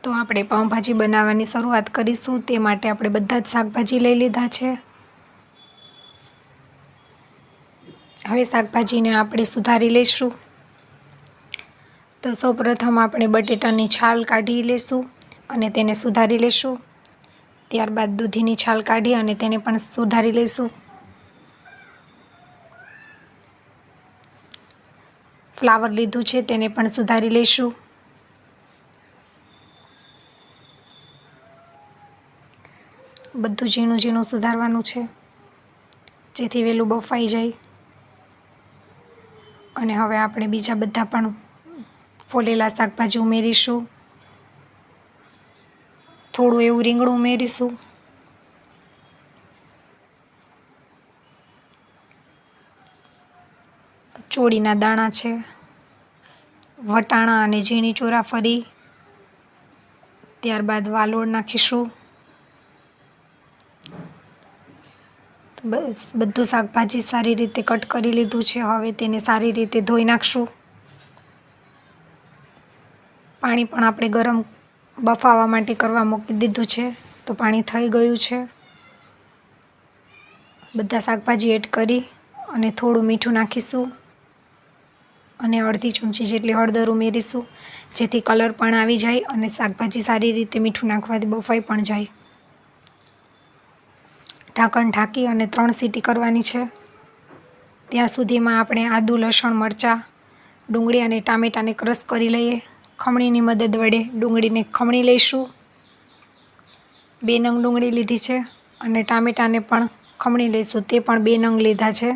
તો આપણે પાઉંભાજી બનાવવાની શરૂઆત કરીશું. તે માટે આપણે બધા જ શાકભાજી લઈ લીધા છે. હવે શાકભાજીને આપણે સુધારી લઈશું. તો સૌપ્રથમ આપણે બટેટાની છાલ કાઢી લઈશું અને તેને સુધારી લઈશું. ત્યારબાદ દૂધીની છાલ કાઢી અને તેને પણ સુધારી લઈશું. ફ્લાવર લીધું છે તેને પણ સુધારી લઈશું. બધું ઝીણું ઝીણું સુધારવાનું છે જેથી વહેલું બફાઈ જાય. અને હવે આપણે બીજા બધા પણ ફોલેલા શાકભાજી ઉમેરીશું. થોડું એવું રીંગણું ઉમેરીશું. ચોળીના દાણા છે, વટાણા અને ઝીણી ચોરાફળી, ત્યારબાદ વાલોળ નાખીશું. બસ બધું શાકભાજી સારી રીતે કટ કરી લીધું છે. હવે તેને સારી રીતે ધોઈ નાખશું. પાણી પણ આપણે ગરમ બફાવા માટે કરવા મૂકી દીધું છે. તો પાણી થઈ ગયું છે. બધા શાકભાજી એડ કરી અને થોડું મીઠું નાખીશું અને અડધી ચમચી જેટલી હળદર ઉમેરીશું જેથી કલર પણ આવી જાય અને શાકભાજી સારી રીતે મીઠું નાખવાથી બફાઈ પણ જાય. ઢાંકણ ઢાંકી અને 3 સીટી કરવાની છે. ત્યાં સુધીમાં આપણે આદું, લસણ, મરચાં, ડુંગળી અને ટામેટાને ક્રશ કરી લઈએ. ખમણીની મદદ વડે ડુંગળીને ખમણી લઈશું. 2 નંગ ડુંગળી લીધી છે અને ટામેટાને પણ ખમણી લઈશું. તે પણ 2 નંગ લીધા છે.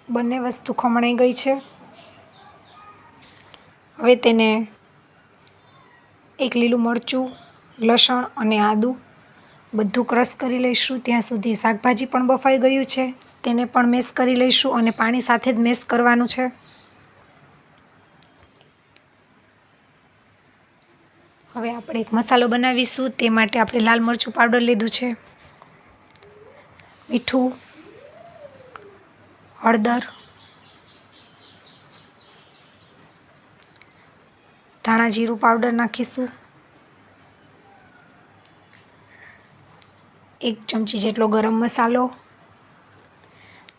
બંને વસ્તુ ખમણાઈ ગઈ છે. હવે તેને એક લીલું મરચું, લસણ અને આદું બધું ક્રશ કરી લઈશું. ત્યાં સુધી શાકભાજી પણ બફાઈ ગયું છે. તેને પણ મેશ કરી લઈશું અને પાણી સાથે જ મેશ કરવાનું છે. હવે આપણે એક મસાલો બનાવીશું. તે માટે આપણે લાલ મરચું પાવડર લીધું છે, મીઠું, હળદર, ધાણા જીરું પાવડર નાખીશું. 1 ચમચી જેટલો ગરમ મસાલો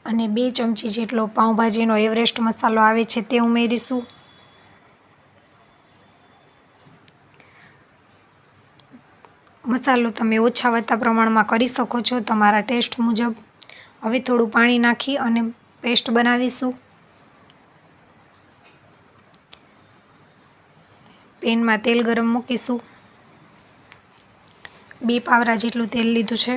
અને 2 ચમચી જેટલો પાઉંભાજીનો એવરેસ્ટ મસાલો આવે છે તે ઉમેરીશું. મસાલો તમે ઓછા વધતા પ્રમાણમાં કરી શકો છો તમારા ટેસ્ટ મુજબ. હવે થોડું પાણી નાખી અને પેસ્ટ બનાવીશું. પેનમાં તેલ ગરમ મૂકીશું. 2 પાવરા જેટલું તેલ લીધું છે.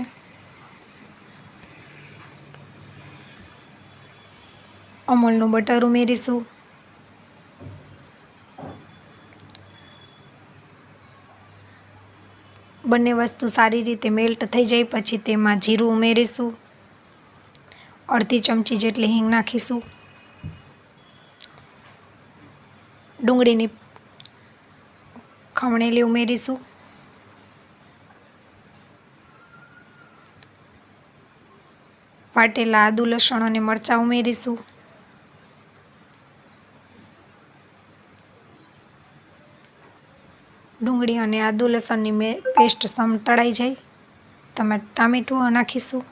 અમૂલનું બટર ઉમેરીશું. બંને વસ્તુ સારી રીતે મેલ્ટ થઈ જાય પછી તેમાં જીરું ઉમેરીશું. અડધી ચમચી જેટલી હિંગ નાખીશું. ડુંગળીની ખમણેલી ઉમેરીશું. વાટેલા આદું, લસણ અને મરચાં ઉમેરીશું. ડુંગળી અને આદું લસણની પેસ્ટ તળાઈ જાય તમે ટામેટું નાખીશું.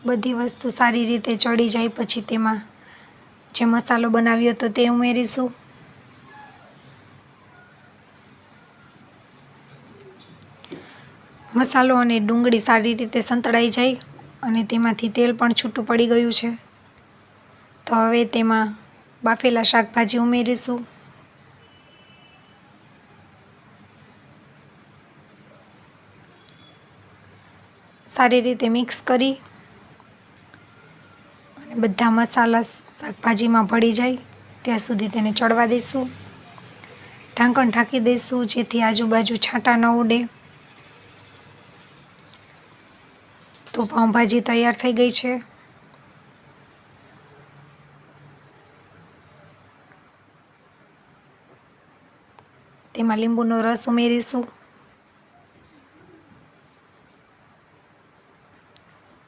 બધી વસ્તુ સારી રીતે ચડી જાય પછી તેમાં જે મસાલો બનાવ્યો હતો તે ઉમેરીશું. મસાલો અને ડુંગળી સારી રીતે સંતળાઈ જાય અને તેમાંથી તેલ પણ છૂટું પડી ગયું છે. તો હવે તેમાં બાફેલા શાકભાજી ઉમેરીશું. સારી રીતે મિક્સ કરી અને બધા મસાલા શાકભાજીમાં ભળી જાય ત્યાં સુધી તેને ચડવા દઈશું. ઢાંકણ ઢાંકી દઈશું જેથી આજુબાજુ છાંટા ન ઉડે. તો પાઉંભાજી તૈયાર થઈ ગઈ છે. તેમાં લીંબુનો રસ ઉમેરીશું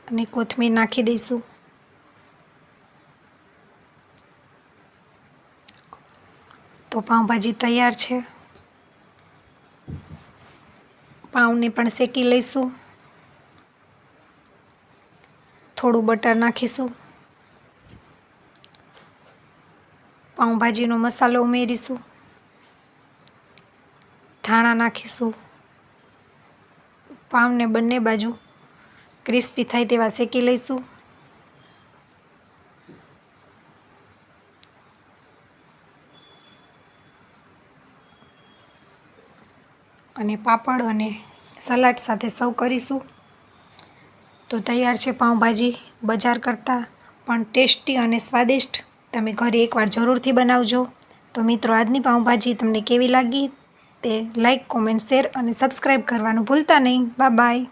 અને કોથમીર નાખી દઈશું. તો પાઉંભાજી તૈયાર છે. પાઉંને પણ શેકી લઈશું. થોડું બટર નાખીશું. પાઉંભાજીનો મસાલો ઉમેરીશું. ધાણા નાખીશું. પાઉંને બંને બાજુ ક્રિસ્પી થાય તેવા શેકી લઈશું. અને પાપડ અને સલાડ સાથે સર્વ કરીશું. તો તૈયાર છે પાઉંભાજી. બજાર કરતાં પણ ટેસ્ટી અને સ્વાદિષ્ટ. તમે ઘરે એકવાર જરૂરથી બનાવજો. તો મિત્રો, આજની પાઉંભાજી તમને કેવી લાગી તે લાઈક, કોમેન્ટ, શેર અને સબસ્ક્રાઈબ કરવાનું ભૂલતા નહીં. Bye bye.